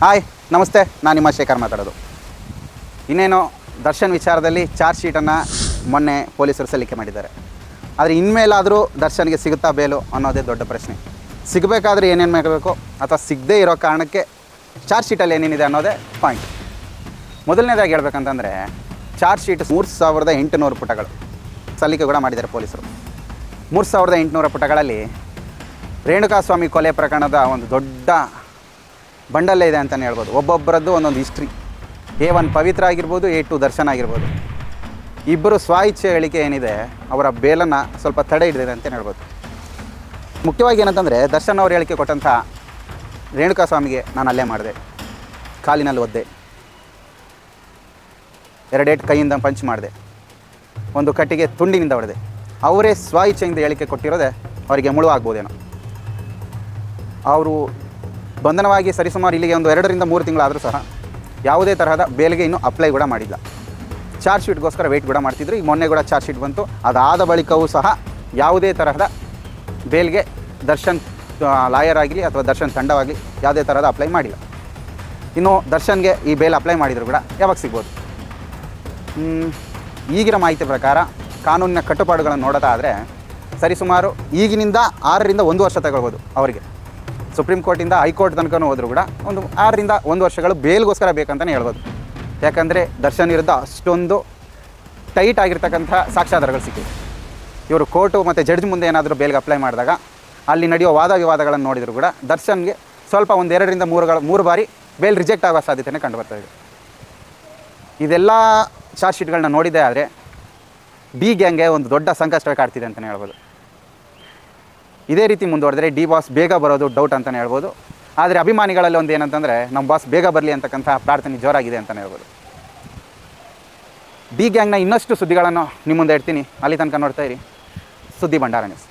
Hi ನಮಸ್ತೆ, ನಾನು ನಿಮ್ಮ ಶೇಖರ್ ಮಾತಾಡೋದು. ಇನ್ನೇನು ದರ್ಶನ್ ವಿಚಾರದಲ್ಲಿ ಚಾರ್ಜ್ ಶೀಟನ್ನು ಮೊನ್ನೆ ಪೊಲೀಸರು ಸಲ್ಲಿಕೆ ಮಾಡಿದ್ದಾರೆ. ಆದರೆ ಇನ್ಮೇಲಾದರೂ ದರ್ಶನ್ಗೆ ಸಿಗುತ್ತಾ ಬೇಲು ಅನ್ನೋದೇ ದೊಡ್ಡ ಪ್ರಶ್ನೆ. ಸಿಗಬೇಕಾದ್ರೆ ಏನೇನು ಮಾಡಬೇಕು ಅಥವಾ ಸಿಗದೇ ಇರೋ ಕಾರಣಕ್ಕೆ ಚಾರ್ಜ್ ಶೀಟಲ್ಲಿ ಏನೇನಿದೆ ಅನ್ನೋದೇ ಪಾಯಿಂಟ್. ಮೊದಲನೇದಾಗಿ ಹೇಳ್ಬೇಕಂತಂದರೆ ಚಾರ್ಜ್ ಶೀಟ್ 3800 ಪುಟಗಳು ಸಲ್ಲಿಕೆ ಕೂಡ ಮಾಡಿದ್ದಾರೆ ಪೊಲೀಸರು. 3800 ಪುಟಗಳಲ್ಲಿ ರೇಣುಕಾಸ್ವಾಮಿ ಕೊಲೆ ಪ್ರಕರಣದ ಒಂದು ದೊಡ್ಡ ಬಂಡಲ್ಲೇ ಇದೆ ಅಂತಲೇ ಹೇಳ್ಬೋದು. ಒಬ್ಬೊಬ್ಬರದ್ದು ಒಂದೊಂದು ಹಿಸ್ಟ್ರಿ. A1 ಪವಿತ್ರ ಆಗಿರ್ಬೋದು, A2 ದರ್ಶನ್ ಆಗಿರ್ಬೋದು. ಇಬ್ಬರು ಸ್ವ-ಇಚ್ಛೆ ಹೇಳಿಕೆ ಏನಿದೆ ಅವರ ಬೇಲನ್ನು ಸ್ವಲ್ಪ ತಡೆ ಹಿಡಿದಿದೆ ಅಂತಲೇ ಹೇಳ್ಬೋದು. ಮುಖ್ಯವಾಗಿ ಏನಂತಂದರೆ ದರ್ಶನ್ ಅವರು ಹೇಳಿಕೆ ಕೊಟ್ಟಂಥ ರೇಣುಕಾಸ್ವಾಮಿಗೆ ನಾನು ಅಲ್ಲೇ ಮಾಡಿದೆ, ಕಾಲಿನಲ್ಲಿ ಒದ್ದೆ, 2 ಕೈಯಿಂದ ಪಂಚ್ ಮಾಡಿದೆ, ಒಂದು ಕಟ್ಟಿಗೆ ತುಂಡಿನಿಂದ ಹೊಡೆದೆ. ಅವರೇ ಸ್ವ-ಇಚ್ಛೆಯಿಂದ ಹೇಳಿಕೆ ಕೊಟ್ಟಿರೋದೆ ಅವರಿಗೆ ಮುಳುವಾಗ್ಬೋದೇನೋ. ಅವರು ಬಂಧನವಾಗಿ ಸರಿಸುಮಾರು ಇಲ್ಲಿಗೆ ಒಂದು 2 ರಿಂದ 3 ತಿಂಗಳಾದರೂ ಸಹ ಯಾವುದೇ ತರಹದ ಬೇಲ್ಗೆ ಇನ್ನೂ ಅಪ್ಲೈ ಕೂಡ ಮಾಡಿಲ್ಲ. ಚಾರ್ಜ್ ಶೀಟ್ಗೋಸ್ಕರ ವೆಯ್ಟ್ ಕೂಡ ಮಾಡ್ತಿದ್ರು. ಈಗ ಮೊನ್ನೆ ಕೂಡ ಚಾರ್ಜ್ ಶೀಟ್ ಬಂತು. ಅದಾದ ಬಳಿಕವೂ ಸಹ ಯಾವುದೇ ತರಹದ ಬೇಲ್ಗೆ ದರ್ಶನ್ ಲಾಯರ್ ಆಗಲಿ ಅಥವಾ ದರ್ಶನ್ ತಂಡವಾಗಲಿ ಯಾವುದೇ ತರಹದ ಅಪ್ಲೈ ಮಾಡಿಲ್ಲ. ಇನ್ನು ದರ್ಶನ್ಗೆ ಈ ಬೇಲ್ ಅಪ್ಲೈ ಮಾಡಿದರೂ ಕೂಡ ಯಾವಾಗ ಸಿಗ್ಬೋದು? ಈಗಿನ ಮಾಹಿತಿ ಪ್ರಕಾರ ಕಾನೂನಿನ ಕಟ್ಟುಪಾಡುಗಳನ್ನು ನೋಡೋದಾದರೆ ಆದರೆ ಸರಿಸುಮಾರು ಈಗಿನಿಂದ 6 ರಿಂದ 1 ವರ್ಷ ತಗೊಳ್ಬೋದು ಅವರಿಗೆ. ಸುಪ್ರೀಂ ಕೋರ್ಟಿಂದ ಹೈಕೋರ್ಟ್ ತನಕನೂ ಹೋದರೂ ಕೂಡ ಒಂದು 6 ರಿಂದ 1 ವರ್ಷಗಳು ಬೇಲ್ಗೋಸ್ಕರ ಬೇಕಂತಲೇ ಹೇಳ್ಬೋದು. ಯಾಕಂದರೆ ದರ್ಶನ್ ವಿರುದ್ಧ ಅಷ್ಟೊಂದು ಟೈಟ್ ಆಗಿರ್ತಕ್ಕಂಥ ಸಾಕ್ಷ್ಯಾಧಾರಗಳು ಸಿಕ್ಕಿದೆ. ಇವರು ಕೋರ್ಟು ಮತ್ತು ಜಡ್ಜ್ ಮುಂದೆ ಏನಾದರೂ ಬೇಲ್ಗೆ ಅಪ್ಲೈ ಮಾಡಿದಾಗ ಅಲ್ಲಿ ನಡೆಯೋ ವಾದ ವಿವಾದಗಳನ್ನು ನೋಡಿದರೂ ಕೂಡ ದರ್ಶನ್ಗೆ ಸ್ವಲ್ಪ ಒಂದು 2 ರಿಂದ 3 ಬಾರಿ ಬೇಲ್ ರಿಜೆಕ್ಟ್ ಆಗೋ ಸಾಧ್ಯತೆಯೇ ಕಂಡು ಬರ್ತಾ ಇದೆ. ಇದೆಲ್ಲ ಚಾರ್ಜ್ ಶೀಟ್ಗಳನ್ನ ನೋಡಿದ್ದೇ ಆದರೆ ಡಿ ಗ್ಯಾಂಗ್ಗೆ ಒಂದು ದೊಡ್ಡ ಸಂಕಷ್ಟ ಕಾಡ್ತಿದೆ ಅಂತಲೇ ಹೇಳ್ಬೋದು. ಇದೇ ರೀತಿ ಮುಂದುವರೆದರೆ ಡಿ ಬಾಸ್ ಬೇಗ ಬರೋದು ಡೌಟ್ ಅಂತಲೇ ಹೇಳ್ಬೋದು. ಆದರೆ ಅಭಿಮಾನಿಗಳಲ್ಲಿ ಒಂದು ಏನಂತಂದರೆ ನಮ್ಮ ಬಾಸ್ ಬೇಗ ಬರಲಿ ಅಂತಕ್ಕಂಥ ಪ್ರಾರ್ಥನೆ ಜೋರಾಗಿದೆ ಅಂತಲೇ ಹೇಳ್ಬೋದು. ಡಿ ಗ್ಯಾಂಗ್ನ ಇನ್ನಷ್ಟು ಸುದ್ದಿಗಳನ್ನು ನಿಮ್ಮ ಮುಂದೆ ಇಡ್ತೀನಿ. ಅಲ್ಲಿ ತನಕ ನೋಡ್ತಾ ಇರಿ ಸುದ್ದಿ ಭಂಡಾರ ನ್ಯೂಸ್.